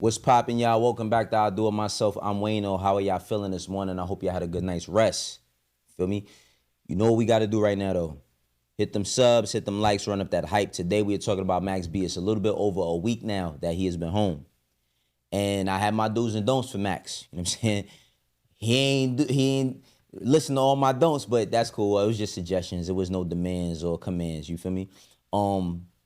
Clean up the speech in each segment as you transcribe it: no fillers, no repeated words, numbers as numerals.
What's poppin', y'all? Welcome back to I Do It Myself. I'm Wayno. How are y'all feeling this morning? I hope y'all had a good night's rest. Feel me? You know what we got to do right now, though. Hit them subs, hit them likes, run up that hype. Today we are talking about Max B. It's a little bit over a week now that he has been home. And I had my do's and don'ts for Max. You know what I'm saying? He ain't listen to all my don'ts, but that's cool. It was just suggestions. It was no demands or commands. You feel me?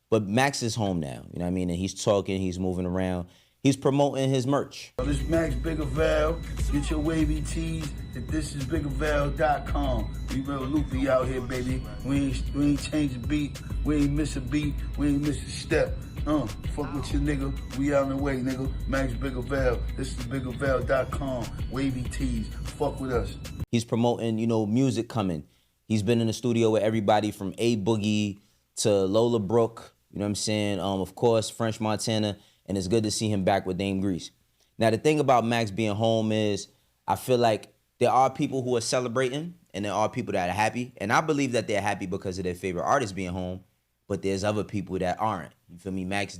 But Max is home now. You know what I mean? And he's talking. He's moving around. He's promoting his merch. This is Max Biggervale. Get your wavy tees at thisisbiggervale.com. We real loopy out here, baby. We ain't change the beat. We ain't miss a beat. We ain't miss a step. Fuck with your nigga. We out in the way, nigga. Max Biggervale. This is biggervale.com. Wavy tees. Fuck with us. He's promoting, music coming. He's been in the studio with everybody from A Boogie to Lola Brooke. You know what I'm saying? Of course, French Montana. And it's good to see him back with Dame Grease. Now, the thing about Max being home is I feel like there are people who are celebrating and there are people that are happy. And I believe that they're happy because of their favorite artist being home, but there's other people that aren't. You feel me? Max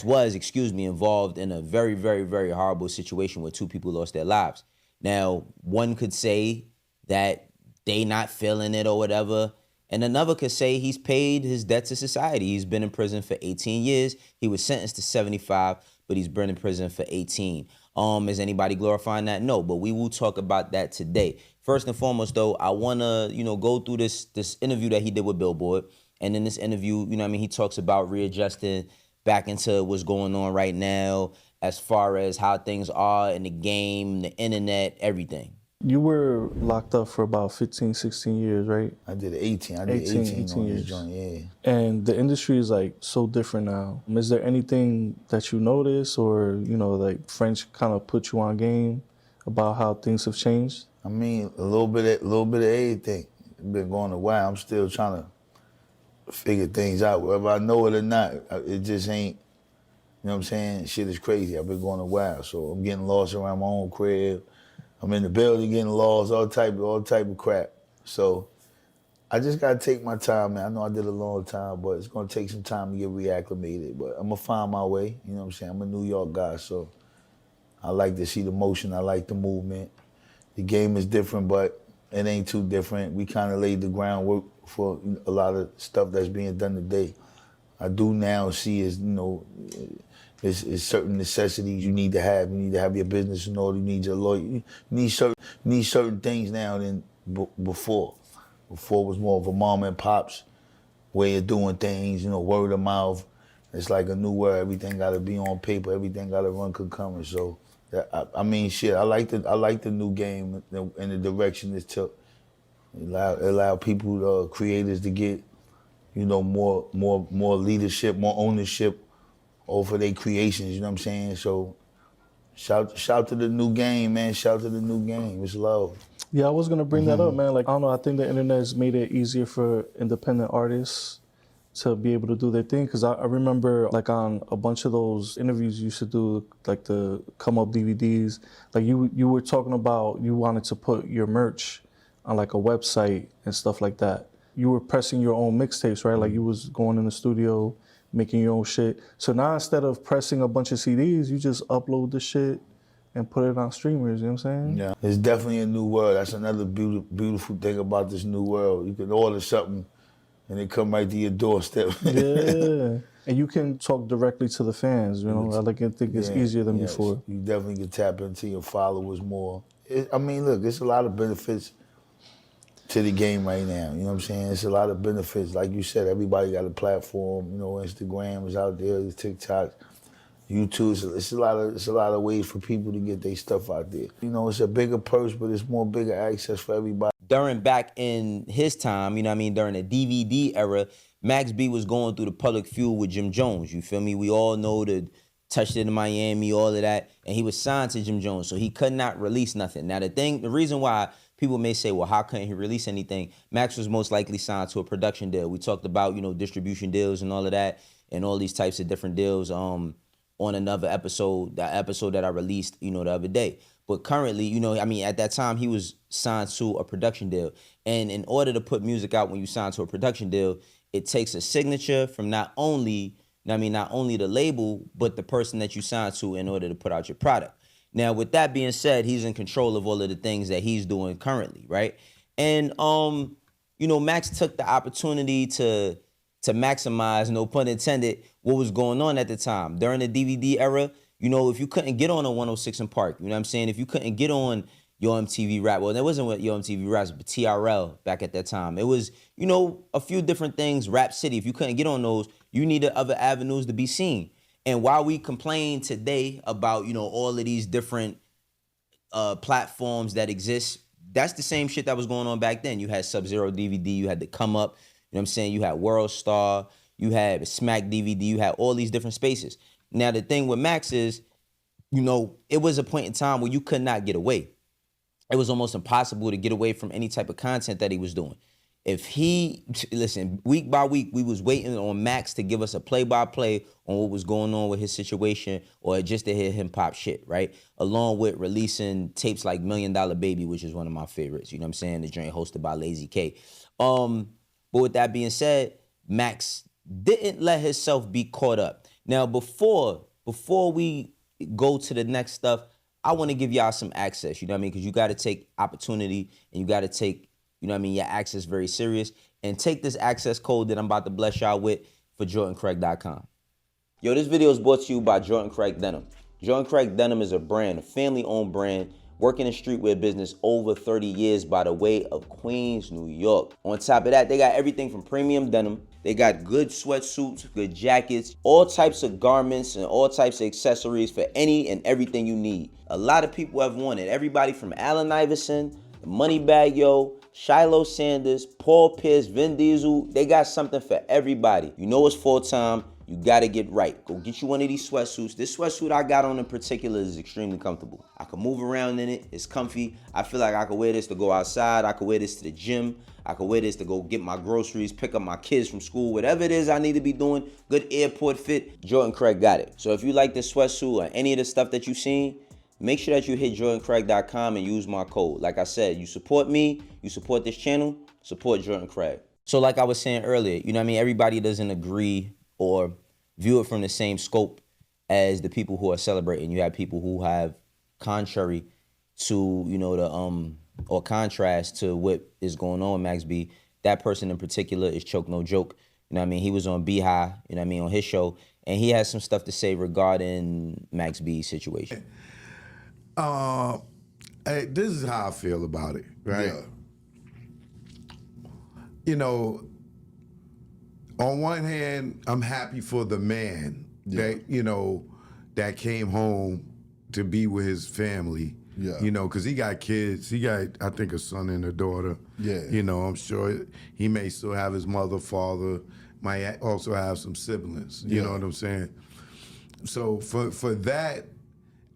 was involved in a very, very, very horrible situation where two people lost their lives. Now, one could say that they not feeling it or whatever. And another could say he's paid his debt to society. He's been in prison for 18 years. He was sentenced to 75, but he's been in prison for 18. Is anybody glorifying that? No, but we will talk about that today. First and foremost, though, I want to, go through this interview that he did with Billboard. And in this interview, he talks about readjusting back into what's going on right now as far as how things are in the game, the internet, everything. You were locked up for about 15, 16 years, right? I did 18. I did 18 on this joint, yeah. And the industry is like so different now. Is there anything that you notice or, like French kind of put you on game about how things have changed? I mean, a little bit of everything. It's been going a while. I'm still trying to figure things out. Whether I know it or not, it just ain't, you know what I'm saying? Shit is crazy. I've been going a while. So I'm getting lost around my own crib. I'm in the building getting lost, all type of crap. So I just gotta take my time, man. I know I did a long time, but it's gonna take some time to get reacclimated. But I'm gonna find my way, you know what I'm saying? I'm a New York guy, so I like to see the motion, I like the movement. The game is different, but it ain't too different. We kind of laid the groundwork for a lot of stuff that's being done today. I do now see is, it's certain necessities you need to have. You need to have your business in order. You need your lawyer. You need certain things now than before. Before it was more of a mom and pop's way of doing things, word of mouth. It's like a new world. Everything got to be on paper. Everything got to run concurrent. So, I like the new game and the direction it took. It allowed people, creators to get, more leadership, more ownership over their creations, you know what I'm saying? So shout to the new game, man. Shout to the new game. It's love. Yeah, I was gonna bring that up, man. Like, I don't know, I think the internet has made it easier for independent artists to be able to do their thing. Cause I remember like on a bunch of those interviews you used to do, like the come up DVDs, like you were talking about you wanted to put your merch on like a website and stuff like that. You were pressing your own mixtapes, right? Like you was going in the studio, making your own shit. So now instead of pressing a bunch of CDs, you just upload the shit and put it on streamers, you know what I'm saying? Yeah, it's definitely a new world. That's another beautiful thing about this new world. You can order something and it come right to your doorstep. Yeah, and you can talk directly to the fans, I think it's easier than before. You definitely can tap into your followers more. Look, it's a lot of benefits to the game right now, you know what I'm saying? It's a lot of benefits. Like you said, everybody got a platform, Instagram is out there, there's TikTok, YouTube. It's a lot of ways for people to get their stuff out there. It's a bigger purse, but it's more bigger access for everybody. Back in his time, during the DVD era, Max B was going through the public feud with Jim Jones, you feel me? We all know the Touched It in Miami, all of that, and he was signed to Jim Jones, so he could not release nothing. Now, the reason why people may say, well, how couldn't he release anything? Max was most likely signed to a production deal. We talked about, distribution deals and all of that, and all these types of different deals on another episode, that episode that I released, the other day. But currently, at that time, he was signed to a production deal. And in order to put music out when you sign to a production deal, it takes a signature from not only know what I mean, not only the label, but the person that you signed to in order to put out your product. Now, with that being said, he's in control of all of the things that he's doing currently, right? And you know, Max took the opportunity to maximize, no pun intended, what was going on at the time. During the DVD era, you know, if you couldn't get on a 106 in Park, you know what I'm saying? If you couldn't get on Yo MTV Rap, well, that wasn't what Yo MTV Raps, but TRL back at that time. It was, you know, a few different things, Rap City. If you couldn't get on those, you needed other avenues to be seen. And while we complain today about, you know, all of these different platforms that exist, that's the same shit that was going on back then. You had Sub-Zero DVD, you had the Come Up, you know what I'm saying? You had World Star, you had Smack DVD, you had all these different spaces. Now, the thing with Max is, you know, it was a point in time where you could not get away. It was almost impossible to get away from any type of content that he was doing. If he, listen, week by week, we was waiting on Max to give us a play-by-play on what was going on with his situation or just to hear him pop shit, right? Along with releasing tapes like $1 Million Baby, which is one of my favorites, you know what I'm saying? The joint hosted by Lazy K. But with that being said, Max didn't let himself be caught up. Now, before we go to the next stuff, I want to give y'all some access, you know what I mean? Because you got to take opportunity and you got to take, you know what I mean, your access very serious. And take this access code that I'm about to bless y'all with for JordanCraig.com. Yo, this video is brought to you by Jordan Craig Denim. Jordan Craig Denim is a brand, a family-owned brand, working in streetwear business over 30 years by the way of Queens, New York. On top of that, they got everything from premium denim. They got good sweatsuits, good jackets, all types of garments and all types of accessories for any and everything you need. A lot of people have wanted. Everybody from Allen Iverson, Moneybagg Yo, Shiloh Sanders, Paul Pierce, Vin Diesel. They got something for everybody. You know it's full time. You gotta get right. Go get you one of these sweatsuits. This sweatsuit I got on in particular is extremely comfortable. I can move around in it. It's comfy. I feel like I could wear this to go outside. I could wear this to the gym. I could wear this to go get my groceries, pick up my kids from school, whatever it is I need to be doing. Good airport fit. Jordan Craig got it. So if you like this sweatsuit or any of the stuff that you've seen, make sure that you hit JordanCraig.com and use my code. Like I said, you support me, you support this channel, support Jordan Craig. So like I was saying earlier, you know what I mean? Everybody doesn't agree or view it from the same scope as the people who are celebrating. You have people who have contrary to, you know, the or contrast to what is going on with Max B. That person in particular is Choke No Joke. You know what I mean? He was on B-High, you know what I mean, on his show, and he has some stuff to say regarding Max B's situation. Hey, this is how I feel about it, right? Yeah. You know, on one hand, I'm happy for the man that, you know, that came home to be with his family. Yeah. You know, because he got kids. He got, I think, a son and a daughter. Yeah. You know, I'm sure he may still have his mother, father, might also have some siblings. You know what I'm saying? So for that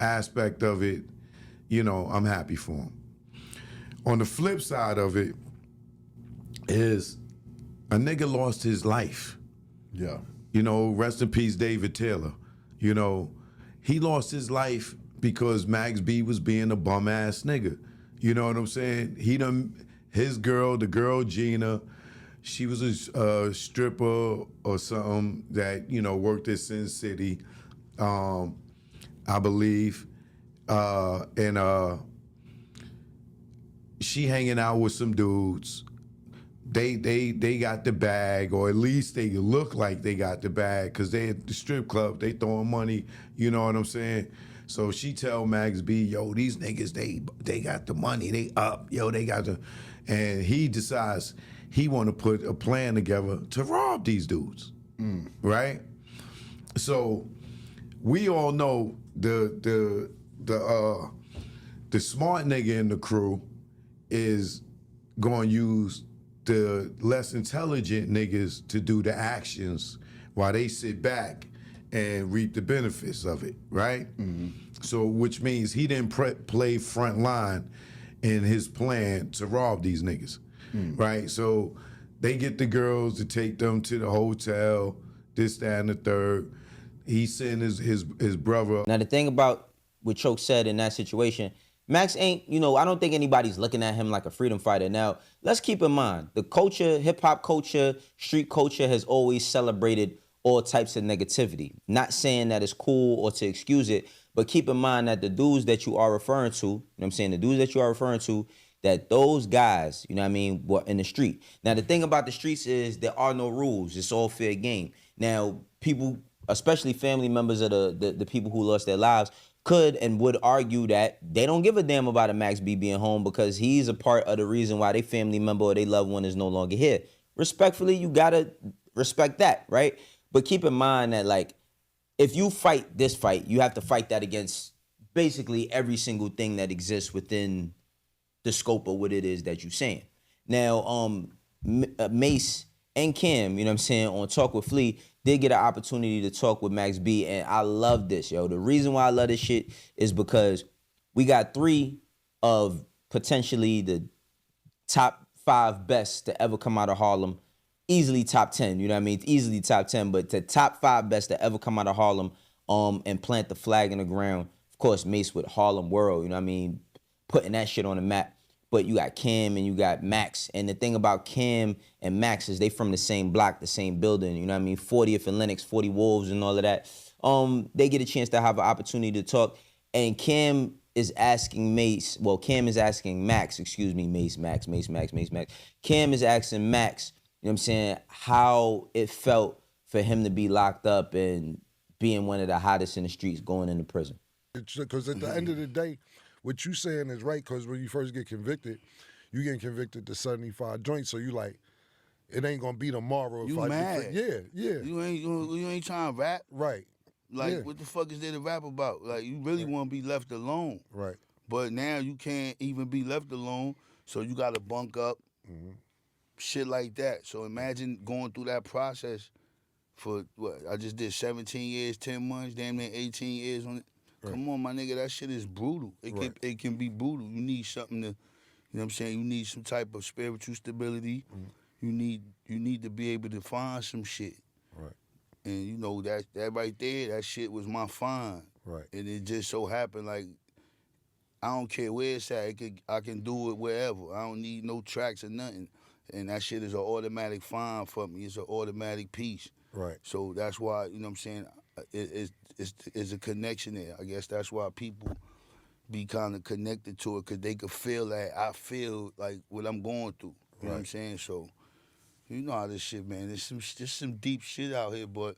aspect of it, you know, I'm happy for him. On the flip side of it is a nigga lost his life. Yeah. You know, rest in peace, David Taylor. You know, he lost his life because Max B was being a bum ass nigga. You know what I'm saying? His girl, the girl Gina, she was a stripper or something that, you know, worked at Sin City, I believe. And she hanging out with some dudes. They got the bag, or at least they look like they got the bag, because they at the strip club, they throwing money, you know what I'm saying? So she tell Max B, yo, these niggas, they got the money, they up, yo, they got the, and he decides he want to put a plan together to rob these dudes, right? So we all know the smart nigga in the crew is going to use the less intelligent niggas to do the actions while they sit back and reap the benefits of it, right? So which means he didn't play front line in his plan to rob these niggas, right? So they get the girls to take them to the hotel, this, that, and the third. He sent his brother. Now, the thing about what Choke said in that situation, Max ain't, you know, I don't think anybody's looking at him like a freedom fighter. Now, let's keep in mind, the culture, hip-hop culture, street culture has always celebrated all types of negativity. Not saying that it's cool or to excuse it, but keep in mind that the dudes that you are referring to, you know what I'm saying, the dudes that you are referring to, that those guys, you know what I mean, were in the street. Now, the thing about the streets is there are no rules. It's all fair game. Now, people, especially family members of the people who lost their lives, could and would argue that they don't give a damn about a Max B being home because he's a part of the reason why their family member or their loved one is no longer here. Respectfully, you gotta respect that, right? But keep in mind that, like, if you fight this fight, you have to fight that against basically every single thing that exists within the scope of what it is that you're saying. Now, Mace and Kim, you know what I'm saying, on Talk with Flea, did get an opportunity to talk with Max B, and I love this, yo. The reason why I love this shit is because we got 3 of potentially the top 5 best to ever come out of Harlem. Easily top 10, you know what I mean? Easily top 10, but the top 5 best to ever come out of Harlem and plant the flag in the ground. Of course, Mace with Harlem World, you know what I mean? Putting that shit on the map. But you got Kim and you got Max. And the thing about Kim and Max is they from the same block, the same building, you know what I mean? 40th and Lenox, 40 Wolves and all of that. They get a chance to have an opportunity to talk. And Kim is asking Mace, well, Kim is asking Max, excuse me, Max. Kim is asking Max, you know what I'm saying, how it felt for him to be locked up and being one of the hottest in the streets going into prison. Because at the end of the day, what you saying is right, because when you first get convicted, you getting convicted to 75 joints, so you like, it ain't gonna be tomorrow. You mad. Yeah. You ain't trying to rap. Right. Like, yeah. what the fuck is there to rap about? Like, you really want to be left alone. Right. But now you can't even be left alone, so you got to bunk up, shit like that. So imagine going through that process for, what, I just did 17 years, 10 months, damn near 18 years on it. Right. Come on, my nigga, that shit is brutal. It can be brutal. You need something to, you know what I'm saying, you need some type of spiritual stability. You need to be able to find some shit. Right. And you know, that right there, that shit was my find. Right. And it just so happened, like, I don't care where it's at. I can do it wherever. I don't need no tracks or nothing. And that shit is an automatic find for me. It's an automatic piece. Right. So that's why, you know what I'm saying, it's a connection there. I guess that's why people be kind of connected to it, because they could feel that I feel like what I'm going through. You know what I'm saying? So, you know how this shit, man. There's some deep shit out here, but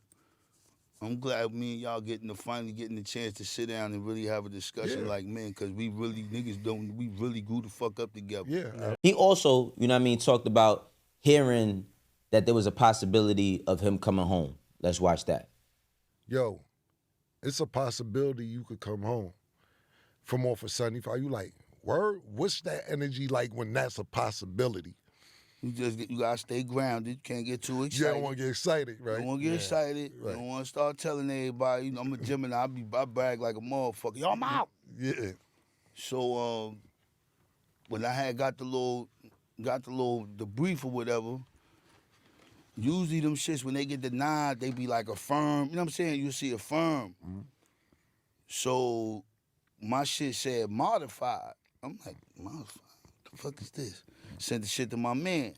I'm glad me and y'all finally getting the chance to sit down and really have a discussion like men, because we really grew the fuck up together. Yeah. He also, you know what I mean, talked about hearing that there was a possibility of him coming home. Let's watch that. Yo, it's a possibility you could come home from off of 75. You like, word? What's that energy like when that's a possibility? You gotta stay grounded. You can't get too excited. You don't want to get excited, right? You don't want to get excited. Right. You don't want to start telling everybody. You know, I'm a Gemini. I brag like a motherfucker. Yo, I'm out. Yeah. So when I had got the brief or whatever, usually them shits, when they get denied, they be like affirm. You know what I'm saying? You see affirm. So my shit said modified. I'm like, modified? What the fuck is this? Sent the shit to my man.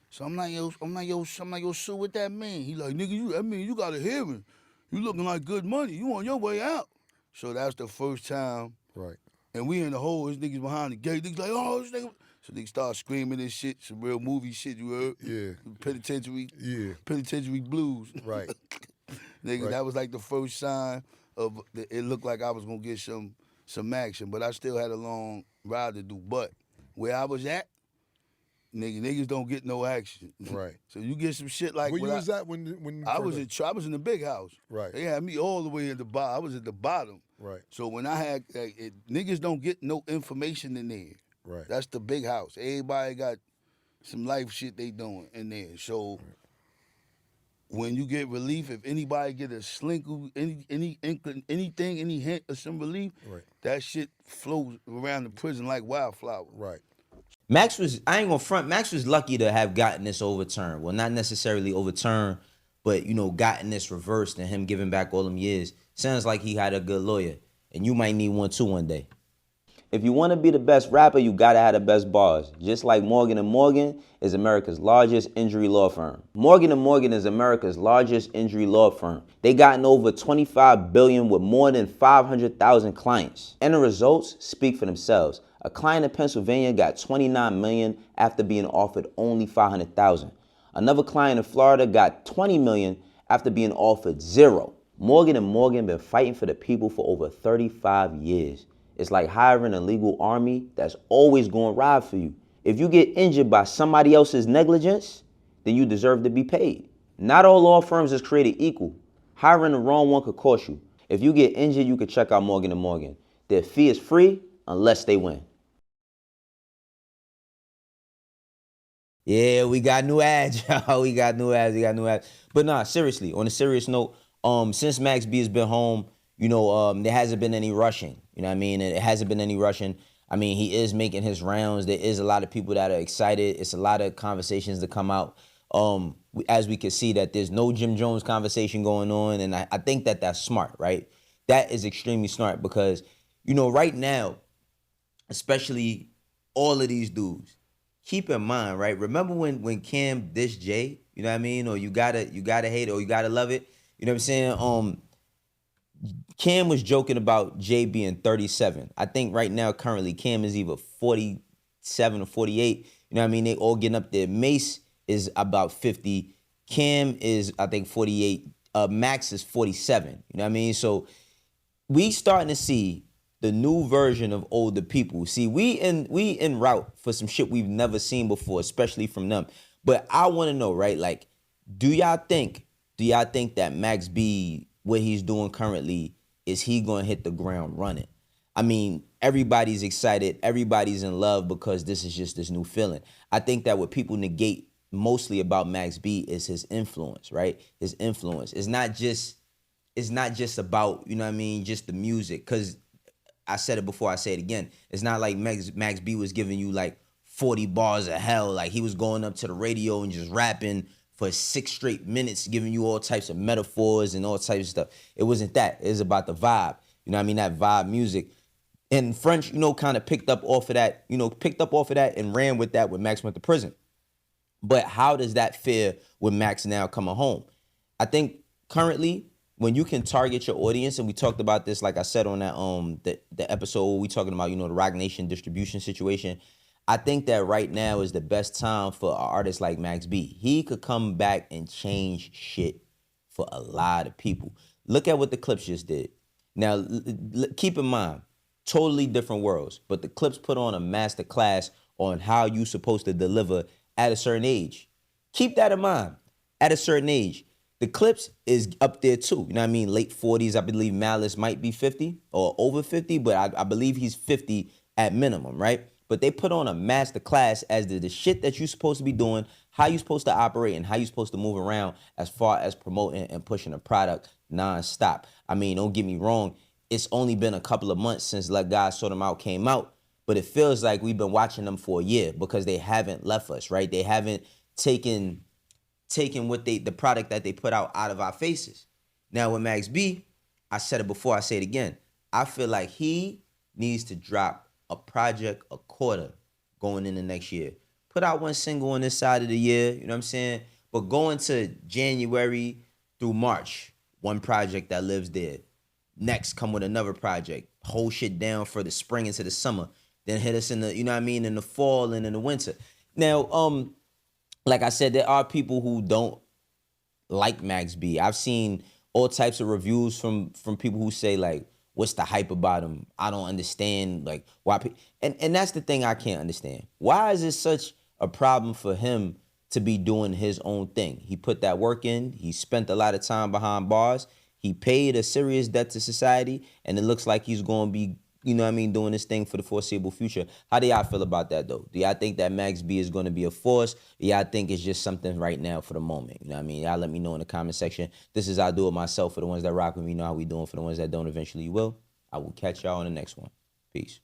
So I'm like, yo, Sue, what that mean? He like, nigga, you got a hearing. You looking like good money. You on your way out. So that's the first time. Right. And we in the hole, his niggas behind the gate. Niggas like, oh, this nigga. So they start screaming and shit, some real movie shit, you heard? Yeah. Penitentiary blues. Right. Nigga, right. That was like the first sign of, it looked like I was gonna get some action, but I still had a long ride to do. But where I was at, niggas don't get no action. Right. So you get some shit like where you was at when I was in the big house. Right. They had me all the way at the bottom. I was at the bottom. Right. So when I had niggas don't get no information in there. Right. That's the big house. Everybody got some life shit they doing in there. So when you get relief, if anybody get a slinkle, anything, any hint of some relief, that shit flows around the prison like wildflower. Right. Max was, I ain't gonna front, Max was lucky to have gotten this overturned. Well, not necessarily overturned, but, you know, gotten this reversed and him giving back all them years. Sounds like he had a good lawyer. And you might need one too one day. If you want to be the best rapper, you gotta have the best bars. Just like Morgan & Morgan is America's largest injury law firm. Morgan & Morgan is America's largest injury law firm. They gotten over $25 billion with more than 500,000 clients. And the results speak for themselves. A client in Pennsylvania got $29 million after being offered only $500,000. Another client in Florida got $20 million after being offered $0. Morgan & Morgan been fighting for the people for over 35 years. It's like hiring a legal army that's always going to ride for you. If you get injured by somebody else's negligence, then you deserve to be paid. Not all law firms is created equal. Hiring the wrong one could cost you. If you get injured, you could check out Morgan & Morgan. Their fee is free unless they win. Yeah, we got new ads, y'all. We got new ads. But nah, seriously, on a serious note, since Max B has been home, there hasn't been any rushing. You know what I mean? It hasn't been any rushing. I mean, he is making his rounds. There is a lot of people that are excited. It's a lot of conversations to come out. As we can see that there's no Jim Jones conversation going on. And I think that that's smart, right? That is extremely smart because, right now, especially all of these dudes, keep in mind, right? Remember when Cam dissed Jay, you know what I mean? Or you gotta hate it or you gotta love it. You know what I'm saying? Cam was joking about Jay being 37. I think right now, currently, Cam is either 47 or 48. You know what I mean? They all getting up there. Mace is about 50. Cam is, I think, 48. Max is 47. You know what I mean? So we starting to see the new version of older people. See, we en route for some shit we've never seen before, especially from them. But I want to know, right? Like, do y'all think that Max B, what he's doing currently, is he going to hit the ground running? I mean, everybody's excited. Everybody's in love because this is just this new feeling. I think that what people negate mostly about Max B is his influence, right? His influence. It's not just about, you know what I mean, just the music. Because I said it before, I say it again. It's not like Max B was giving you like 40 bars of hell. Like he was going up to the radio and just rapping for 6 straight minutes, giving you all types of metaphors and all types of stuff. It wasn't that. It was about the vibe. You know what I mean? That vibe music. And French, kind of picked up off of that and ran with that when Max went to prison. But how does that fare with Max now coming home? I think currently, when you can target your audience, and we talked about this, like I said on that the episode we talking about, the Roc Nation distribution situation. I think that right now is the best time for an artist like Max B. He could come back and change shit for a lot of people. Look at what the Clips just did. Now, keep in mind, totally different worlds, but the Clips put on a master class on how you supposed to deliver at a certain age. Keep that in mind. At a certain age. The Clips is up there too. You know what I mean? Late 40s. I believe Malice might be 50 or over 50, but I believe he's 50 at minimum, right? But they put on a master class as to the shit that you're supposed to be doing, how you're supposed to operate, and how you're supposed to move around as far as promoting and pushing a product nonstop. I mean, don't get me wrong. It's only been a couple of months since Let God Sort Them Out came out, but it feels like we've been watching them for a year because they haven't left us, right? They haven't taken the product that they put out of our faces. Now with Max B, I said it before, I say it again. I feel like he needs to drop a project a quarter going into next year. Put out one single on this side of the year, you know what I'm saying? But going to January through March, one project that lives there. Next, come with another project. Hold shit down for the spring into the summer. Then hit us in the, you know what I mean, in the fall and in the winter. Now, like I said, there are people who don't like Max B. I've seen all types of reviews from people who say, like, what's the hype about him? I don't understand, like, why. And that's the thing I can't understand. Why is it such a problem for him to be doing his own thing? He put that work in. He spent a lot of time behind bars. He paid a serious debt to society. And it looks like he's going to be, you know what I mean, doing this thing for the foreseeable future. How do y'all feel about that, though? Do y'all think that Max B is going to be a force? Or y'all think it's just something right now for the moment? You know what I mean? Y'all let me know in the comment section. This is I Do It Myself. For the ones that rock with me, you know how we doing. For the ones that don't, eventually you will. I will catch y'all on the next one. Peace.